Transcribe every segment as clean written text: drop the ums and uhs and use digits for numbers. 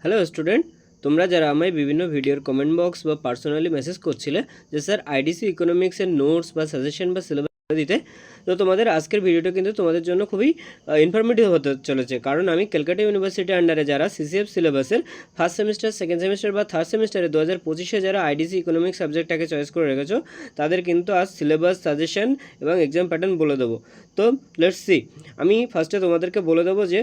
Hello student, তোমরা যারা আমায় বিভিন্ন ভিডিওর কমেন্ট বক্স বা পার্সোনালি মেসেজ করছিলে যে স্যার আইডিসি ইকোনমিক্সের নোটস বা সাজেশন বা সিলেবাস দিতে, তো তোমাদের আজকের ভিডিওটা কিন্তু তোমাদের জন্য খুবই ইনফরমেটিভ হতে চলেছে। কারণ আমি ক্যালকাটা ইউনিভার্সিটি আন্ডারে যারা সিসিএফ সিলেবাসের ফার্স্ট সেমিস্টার, সেকেন্ড সেমিস্টার বা থার্ড সেমিস্টারে 2025-এ যারা আইডিসি ইকোনমিক্স সাবজেক্টটাকে চয়েস করে রেখেছো, তাদের কিন্তু আজ সিলেবাস, সাজেশন এবং এক্সাম প্যাটার্ন বলে দেবো। তো লেটস সি। আমি ফার্স্টে তোমাদেরকে বলে দেবো যে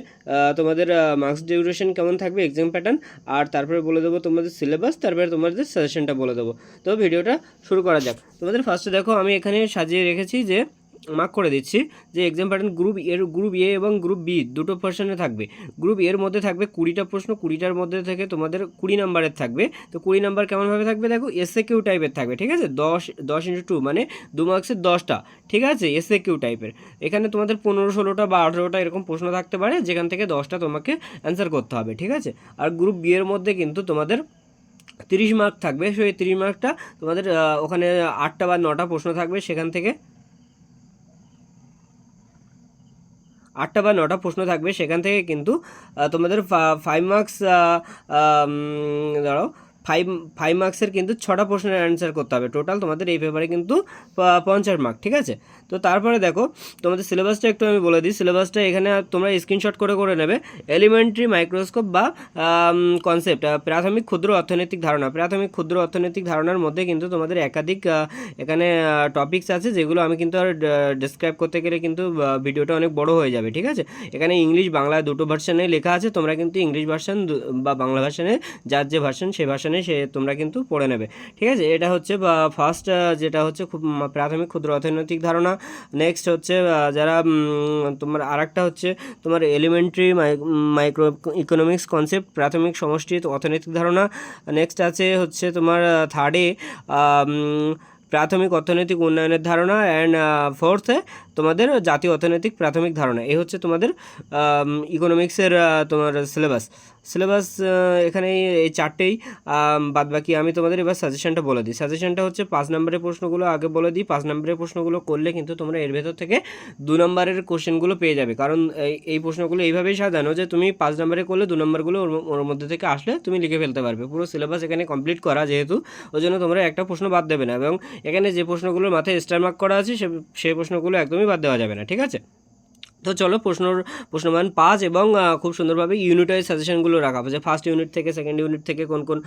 তোমাদের মার্কস ডিউরেশন কেমন থাকবে, এক্সাম প্যাটার্ন, আর তারপরে বলে দেবো তোমাদের সিলেবাস, তারপরে তোমাদের সাজেশনটা বলে দেবো। তো ভিডিওটা শুরু করা যাক। তোমাদের ফার্স্টে দেখো আমি এখানে সাজিয়ে রেখেছি যে মার্ক করে দিচ্ছি যে এক্সাম প্যাটার্ন গ্রুপ এ এবং গ্রুপ বি দুটো পোর্শনে থাকবে। গ্রুপ এর মধ্যে থাকবে 20টা প্রশ্ন, 20টার মধ্যে থেকে তোমাদের 20 নাম্বারের থাকবে। তো 20 নাম্বার কেমনভাবে থাকবে দেখো, এসএ কিউ টাইপের থাকবে, ঠিক আছে। 10 × 2 মানে 2 মার্কসের 10টা, ঠিক আছে, এসএ কিউ টাইপের। এখানে তোমাদের 15-16টা বা 18টা এরকম প্রশ্ন থাকতে পারে, যেখান থেকে 10টা তোমাকে অ্যান্সার করতে হবে, ঠিক আছে। আর গ্রুপ বি এর মধ্যে কিন্তু তোমাদের 30 মার্ক থাকবে। সেই 30 মার্কটা তোমাদের ওখানে 8টা বা 9টা প্রশ্ন থাকবে, সেখান থেকে 8টা বা 9টা প্রশ্ন থাকবে, সেখান থেকে কিন্তু তোমাদের 5 মার্কস, দাঁড়াও, ফাইভ ফাইভ মার্কসের কিন্তু 6টা প্রশ্নের অ্যান্সার করতে হবে। টোটাল তোমাদের এই পেপারে কিন্তু 50 মার্ক, ঠিক আছে। তো তারপরে দেখো তোমাদের সিলেবাসটা একটু আমি বলে দিই। সিলেবাসটা এখানে তোমরা স্ক্রিনশট করে নেবে। এলিমেন্টারি মাইক্রোস্কোপ বা কনসেপ্ট, প্রাথমিক ক্ষুদ্র অর্থনৈতিক ধারণা। প্রাথমিক ক্ষুদ্র অর্থনৈতিক ধারণার মধ্যে কিন্তু তোমাদের একাধিক এখানে টপিকস আছে, যেগুলো আমি কিন্তু আর ডিসক্রাইব করতে গেলে কিন্তু ভিডিওটা অনেক বড় হয়ে যাবে, ঠিক আছে। এখানে ইংলিশ বাংলা দুটো ভার্সানে লেখা আছে। তোমরা কিন্তু ইংলিশ ভার্সান বা বাংলা ভার্সানে, যার যে ভার্সান সেই ভার্সানে তোমরা কিন্তু পড়ে নেবে, ঠিক আছে। এটা হচ্ছে ফার্স্ট, যেটা হচ্ছে খুব প্রাথমিক ক্ষুদ্র অর্থনৈতিক ধারণা। নেক্সট হচ্ছে যারা তোমার আরেকটা হচ্ছে তোমার এলিমেন্টারি মাইক্রো ইকোনমিক্স কনসেপ্ট, প্রাথমিক সমষ্টি অর্থনৈতিক ধারণা। নেক্সট আছে হচ্ছে তোমার থার্ডে প্রাথমিক অর্থনৈতিক উন্নয়নের ধারণা, অ্যান্ড ফোর্থে তোমাদের জাতীয় অর্থনৈতিক প্রাথমিক ধারণা। এই হচ্ছে তোমাদের ইকোনমিক্সের তোমার সিলেবাস এখানে এই চারটেই। বাদ বাকি আমি তোমাদের এবার সাজেশনটা বলে দিই। সাজেশনটা হচ্ছে 5 নম্বরের প্রশ্নগুলো আগে বলে দিই। 5 নম্বরের প্রশ্নগুলো করলে কিন্তু তোমরা এর ভেতর থেকে 2 নম্বরের কোশ্চেনগুলো পেয়ে যাবে। কারণ এই প্রশ্নগুলো এইভাবেই সাজানো যে তুমি 5 নম্বরে করলে 2 নম্বরগুলো ওর মধ্যে থেকে আসলে তুমি লিখে ফেলতে পারবে। পুরো সিলেবাস এখানে কমপ্লিট করা যেহেতু, ওই জন্য তোমরা একটা প্রশ্ন বাদ দেবে না, এবং এখানে যে প্রশ্নগুলোর মাথায় স্টার মার্ক করা আছে সেই প্রশ্নগুলো একদমই বাদ দেওয়া যাবে না, ঠিক আছে। তো চলো প্রশ্নমান 5 এবং খুব সুন্দরভাবে ইউনিট ওয়াইজ সাজেশনগুলো রাখা যে ফার্স্ট ইউনিট থেকে সেকেন্ড ইউনিট থেকে কোন কোন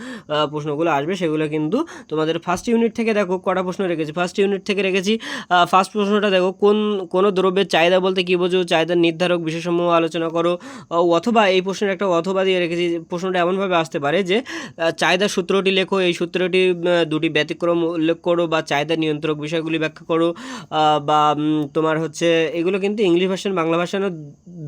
প্রশ্নগুলো আসবে, সেগুলো কিন্তু তোমাদের ফার্স্ট ইউনিট থেকে দেখো কটা প্রশ্ন রেখেছি। ফার্স্ট ইউনিট থেকে রেখেছি ফার্স্ট প্রশ্নটা দেখো, কোনো দ্রব্যের চাহিদা বলতে কী বোঝো, চাহিদার নির্ধারক বিষয়সমূহ আলোচনা করো। অথবা এই প্রশ্নের একটা অথবা দিয়ে রেখেছি। প্রশ্নটা এমনভাবে আসতে পারে যে চাহিদার সূত্রটি লেখো, এই সূত্রটি দুটি ব্যতিক্রম উল্লেখ করো, বা চাহিদা নিয়ন্ত্রক বিষয়গুলি ব্যাখ্যা করো, বা তোমার হচ্ছে এগুলো কিন্তু ইংলিশ ভার্সন বাংলা ভার্সানও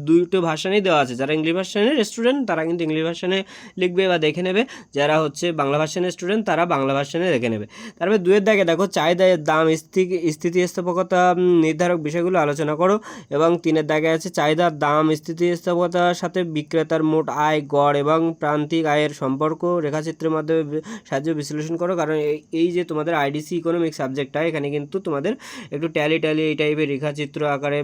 দুটো ভার্সানেই দেওয়া আছে। যারা ইংলিশ ভার্সানের স্টুডেন্ট তারা কিন্তু ইংলিশ ভার্সানে লিখবে বা দেখে নেবে, যারা হচ্ছে বাংলা ভার্সানের স্টুডেন্ট তারা বাংলা ভার্সানে দেখে নেবে। তারপরে 2-এর দাগে দেখো চাহিদার দাম, স্থিতিস্থাপকতা নির্ধারক বিষয়গুলো আলোচনা করো, এবং 3-এর দাগে আছে চাহিদার দাম, স্থিতিস্থাপকতার সাথে বিক্রেতার মোট আয়, গড় এবং প্রান্তিক আয়ের সম্পর্ক রেখাচিত্রের মাধ্যমে সাহায্যে বিশ্লেষণ করো। কারণ এই যে তোমাদের আইডিসি ইকোনমিক্স সাবজেক্টটা, এখানে কিন্তু তোমাদের একটু ট্যালি এই টাইপের রেখাচিত্র আকারে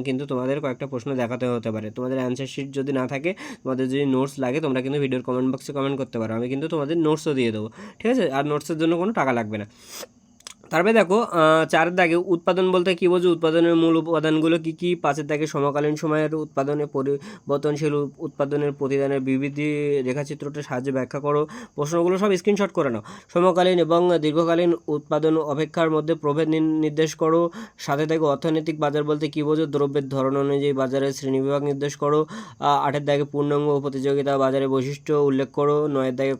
কিন্তু তোমাদের কয়েকটা প্রশ্ন দেখাতে হতে পারে। তোমাদের অ্যান্সার শিট যদি না থাকে, তোমাদের যদি নোটস লাগে, তোমরা কিন্তু ভিডিওর কমেন্ট বক্সে কমেন্ট করতে পারো, আমি কিন্তু তোমাদের নোটসও দিয়ে দেবো, ঠিক আছে। আর নোটসের জন্য কোনো টাকা লাগবে না। তারপরে দেখো 4-এর দাগে উৎপাদন বলতে কী বোঝো, উৎপাদনের মূল উপাদানগুলো কী কী। 5-এর দাগে সমকালীন সময়ের উৎপাদনে পরিবর্তনশীল উৎপাদনের প্রতিদানের বিবৃতি রেখাচিত্রটা সাহায্যে ব্যাখ্যা করো। প্রশ্নগুলো সব স্ক্রিনশট করে নাও। সমকালীন এবং দীর্ঘকালীন উৎপাদন অপেক্ষার মধ্যে প্রভেদ নির্দেশ করো। 7-এর দাগে অর্থনৈতিক বাজার বলতে কী বোঝো, দ্রব্যের ধরন অনুযায়ী বাজারের শ্রেণীবিভাগ নির্দেশ করো। 8-এর দাগে পূর্ণাঙ্গ ও প্রতিযোগিতা বাজারের বৈশিষ্ট্য উল্লেখ করো। 9-এর দাগে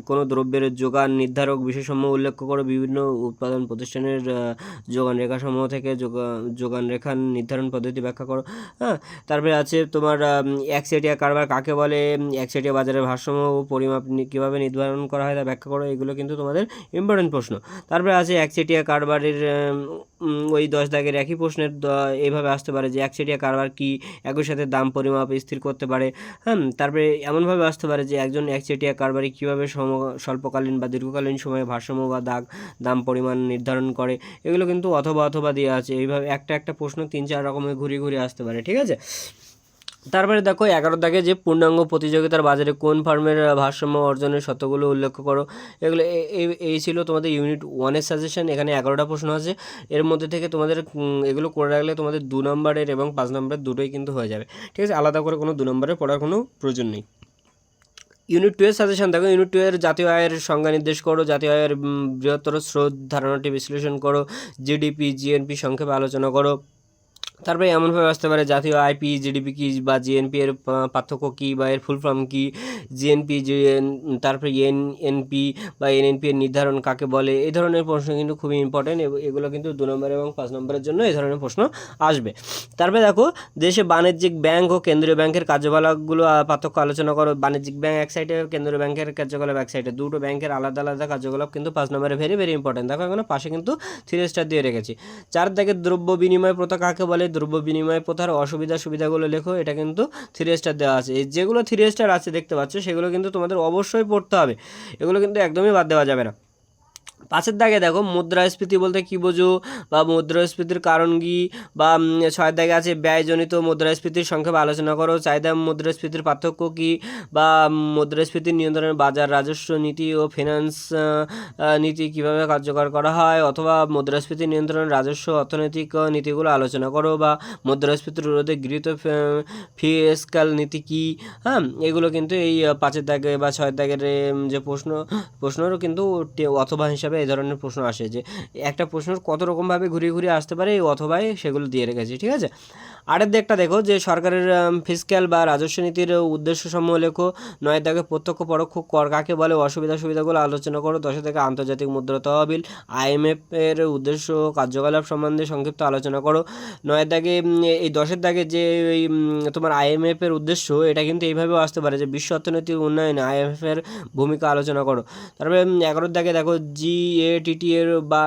কোনো দ্রব্যের যোগান নির্ধারক বিষয়সমূহ উল্লেখ করো। বিভিন্ন উৎপাদন প্রতিষ্ঠানের যোগান রেখাসমূহ থেকে যোগান রেখার নির্ধারণ পদ্ধতি ব্যাখ্যা করো। হ্যাঁ, তারপরে আছে তোমার একচেটিয়া কারবার কাকে বলে, একচেটিয়া বাজারের ভারসাম্য ও পরিমাপ কীভাবে নির্ধারণ করা হয় তা ব্যাখ্যা করো। এগুলো কিন্তু তোমাদের ইম্পর্টেন্ট প্রশ্ন। তারপরে আছে একচেটিয়া কারবারের ওই 10 দাগের একই প্রশ্নের এইভাবে আসতে পারে যে একচেটিয়া কারবার কি, একই সাথে দাম পরিমাপ স্থির করতে পারে। হ্যাঁ, তারপরে এমনভাবে আসতে পারে যে একজন একচেটিয়া কারবারি কীভাবে স্বল্পকালীন বা দীর্ঘকালীন সময়ে ভারসাম্য বা দাম পরিমাণ নির্ধারণ করে। এগুলো কিন্তু অথবা দেওয়া আছে। এইভাবে একটা প্রশ্ন 3-4 রকমের ঘুরিয়ে আসতে পারে, ঠিক আছে। তারপরে দেখো 11 দাগে যে পূর্ণাঙ্গ প্রতিযোগিতার বাজারে কোন ফার্মের ভারসাম্য অর্জনের শর্তগুলো উল্লেখ করো। এগুলো এই ছিল তোমাদের ইউনিট 1-এর সাজেশন। এখানে 11টা প্রশ্ন আছে, এর মধ্যে থেকে তোমাদের এগুলো করে রাখলে তোমাদের 2 নম্বরের এবং 5 নম্বরের দুটোই কিন্তু হয়ে যাবে, ঠিক আছে। আলাদা করে কোনো 2 নম্বরের পড়ার কোনো প্রয়োজন নেই। ইউনিট 2 এর সাজেশন দেখো। ইউনিট 2 এর জাতীয় আয়ের সংজ্ঞা নির্দেশ করো, জাতীয় আয়ের বৃহত্তর স্রোত ধারণাটি বিশ্লেষণ করো, জিডিপি জিএনপি সংক্ষেপে আলোচনা করো। তারপরে এমনভাবে আসতে পারে জাতীয় আইপি জিডিপি কী বা জিএনপি এর পার্থক্য কী বা এর ফুল ফর্ম কী, জিএনপি তারপরে এনএনপি বা এনএনপি এর নির্ধারণ কাকে বলে। এই ধরনের প্রশ্ন কিন্তু খুবই ইম্পর্টেন্ট, এগুলো কিন্তু 2 নম্বর এবং 5 নম্বরের জন্য এই ধরনের প্রশ্ন আসবে। তারপরে দেখো দেশে বাণিজ্যিক ব্যাংক ও কেন্দ্রীয় ব্যাংকের কার্যকলাপগুলো পার্থক্য আলোচনা করো। বাণিজ্যিক ব্যাংক এক সাইডে, কেন্দ্রীয় ব্যাংকের কার্যকলাপ এক সাইডে, দুটো ব্যাংকের আলাদা আলাদা কার্যকলাপ কিন্তু 5 নম্বরে ভেরি ভেরি ইম্পর্টেন্ট। দেখো এখানে পাশে কিন্তু 3 স্টার দিয়ে রেখেছি। 4 দাগে দ্রব্য বিনিময় প্রথা কাকে বলে, দ্রব্য বিনিময় প্রথার সুবিধাগুলো লেখো, এটা কিন্তু 3 স্টার দেওয়া আছে। যেগুলো 3 স্টার আছে দেখতে পাচ্ছ সেগুলো কিন্তু তোমাদের অবশ্যই পড়তে হবে, এগুলো কিন্তু একদমই বাদ দেওয়া যাবে না। 5 দাগে দেখো মুদ্রাস্ফীতি বলতে কী বোঝো বা মুদ্রাস্ফীতির কারণ কী, বা 6 দাগে আছে ব্যয়জনিত মুদ্রাস্ফীতির সংক্ষেপে আলোচনা করো। চাহিদা মুদ্রাস্ফীতির পার্থক্য কী বা মুদ্রাস্ফীতি নিয়ন্ত্রণের বাজার রাজস্ব নীতি ও ফিনান্স নীতি কীভাবে কার্যকর করা হয়, অথবা মুদ্রাস্ফীতি নিয়ন্ত্রণের রাজস্ব অর্থনৈতিক নীতিগুলো আলোচনা করো, বা মুদ্রাস্ফীতির রোধে গৃহীত ফিসক্যাল নীতি কী। হ্যাঁ, এগুলো কিন্তু এই 5 দাগে বা 6 দাগের যে প্রশ্নেরও কিন্তু অথবা হিসাবে এই ধরনের প্রশ্ন আসে, যে একটা প্রশ্নের কত রকমভাবে ঘুরিয়ে ঘুরিয়ে আসতে পারে, এই অথবাই সেগুলো দিয়ে রেখেছি, ঠিক আছে। 8 দিকটা দেখো যে সরকারের ফিসক্যাল বা রাজস্ব নীতির উদ্দেশ্য সমূহ লেখো। 9 দাগে প্রত্যক্ষ পরোক্ষ কর কাকে বলে, সুবিধাগুলো আলোচনা করো। 10 থেকে আন্তর্জাতিক মুদ্রা তহবিল IMF এর উদ্দেশ্য কার্যকলাপ সম্বন্ধে সংক্ষিপ্ত আলোচনা করো। 9 দাগে এই 10 দাগে যে তোমার IMF এর উদ্দেশ্য, এটা কিন্তু এইভাবেও আসতে পারে যে বিশ্ব অর্থনৈতিক উন্নয়নে IMF এর ভূমিকা আলোচনা করো। তারপরে 11 দাগে দেখো GATT এর বা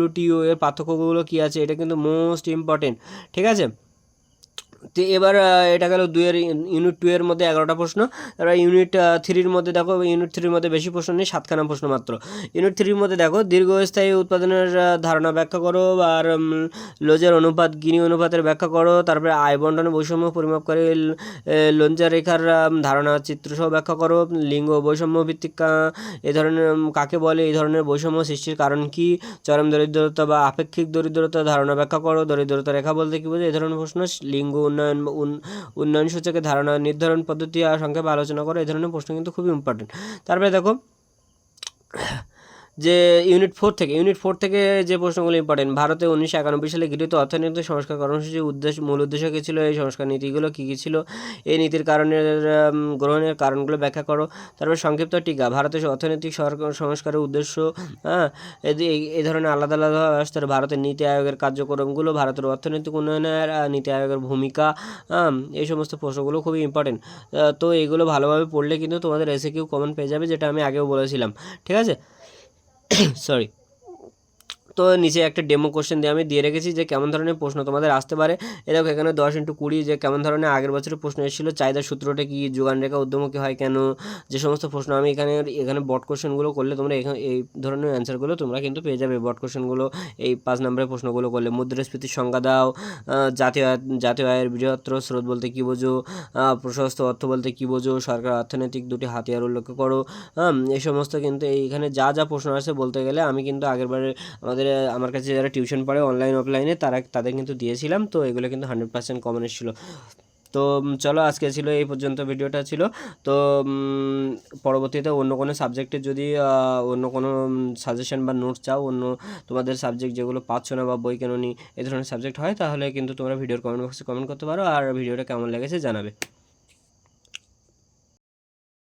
WTO এর পার্থক্যগুলো কী আছে, এটা কিন্তু মোস্ট ইম্পর্টেন্ট, ঠিক আছে। তো এবার এটা গেল ইউনিট 2 এর মধ্যে 11টা প্রশ্ন। তারপর ইউনিট 3-র মধ্যে দেখো, ইউনিট 3-র মধ্যে বেশি প্রশ্ন নেই, 7খানা প্রশ্ন মাত্র। ইউনিট 3-র মধ্যে দেখো দীর্ঘস্থায়ী উৎপাদনের ধারণা ব্যাখ্যা করো, আর লোজের অনুপাত গিনি অনুপাতের ব্যাখ্যা করো। তারপরে আয় বন্টনের বৈষম্য পরিমাপ করে লোঞ্জা রেখার ধারণা চিত্রসহ ব্যাখ্যা করো। লিঙ্গ বৈষম্য ভিত্তিক এ ধরনের কাকে বলে, এই ধরনের বৈষম্য সৃষ্টির কারণ কি, চরম দরিদ্রতা বা আপেক্ষিক দরিদ্রতা ধারণা ব্যাখ্যা করো। দরিদ্রতা রেখা বলতে কী বোঝো, এই ধরনের প্রশ্ন। লিঙ্গ উন্নয়ন সূচকের ধারণা নির্ধারণ পদ্ধতি আর সংক্ষেপে আলোচনা করো, এই ধরনের প্রশ্ন কিন্তু খুবই ইম্পর্টেন্ট। তারপরে দেখো যে ইউনিট 4 থেকে যে প্রশ্নগুলো ইম্পর্টেন্ট, ভারতে 1991 সালে গৃহীত অর্থনৈতিক সংস্কার কর্মসূচির মূল উদ্দেশ্য কী ছিল, এই সংস্কার নীতিগুলো কী কী ছিল, এই নীতির গ্রহণের কারণগুলো ব্যাখ্যা করো। তারপর সংক্ষিপ্ত টিকা, ভারতের অর্থনৈতিক সংস্কারের উদ্দেশ্য, হ্যাঁ, এই ধরনের আলাদা আলাদা আসতে ভারতের নীতি আয়োগের কার্যক্রমগুলো, ভারতের অর্থনৈতিক উন্নয়নের নীতি আয়োগের ভূমিকা, এই সমস্ত প্রশ্নগুলো খুবই ইম্পর্টেন্ট। তো এগুলো ভালোভাবে পড়লে কিন্তু তোমাদের এসএকিউ কমন পেয়ে যাবে, যেটা আমি আগেও বলেছিলাম, ঠিক আছে। সরি। তো নিচে একটা ডেমো কোশ্চেন আমি দিয়ে রেখেছি যে কেমন ধরনের প্রশ্ন তোমাদের আসতে পারে। দেখো এখানে 10x20 যে কেমন ধরনের আগের বছরের প্রশ্ন এসেছিলো, চাহিদার সূত্রটা কি, যোগান রেখা ঊর্ধ্বমুখী হয় কেন, যে সমস্ত প্রশ্ন আমি এখানে বট কোশ্চেনগুলো করলে তোমরা এখানে এই ধরনের অ্যান্সারগুলো তোমরা কিন্তু পেয়ে যাবে। বট কোশ্চেনগুলো এই 5 নম্বরের প্রশ্নগুলো করলে। মুদ্রাস্ফীতির সংজ্ঞা দাও, জাতীয় আয়ের বৃহত্তর স্রোত বলতে কী বোঝো, প্রশস্ত অর্থ বলতে কী বোঝো, সরকার অর্থনৈতিক দুটি হাতিয়ার উল্লেখ করো। এই সমস্ত কিন্তু এইখানে যা যা প্রশ্ন আছে বলতে গেলে আমি কিন্তু আগেরবারে আমার কাছে যারা টিউশন পড়ে অনলাইন অফলাইনে তাদের কিন্তু দিয়েছিলাম, তো এগুলো কিন্তু 100% কমন এসেছিলো। তো চলো আজকে ছিল এই পর্যন্ত ভিডিওটা ছিল। তো পরবর্তীতে অন্য কোনো সাবজেক্টে যদি অন্য কোনো সাজেশন বা নোটস চাও, অন্য তোমাদের সাবজেক্ট যেগুলো পাচ্ছ না বা বই কেন নি, এই ধরনের সাবজেক্ট হয়, তাহলে কিন্তু তোমরা ভিডিওর কমেন্ট বক্সে কমেন্ট করতে পারো, আর ভিডিওটা কেমন লেগেছে জানাবে।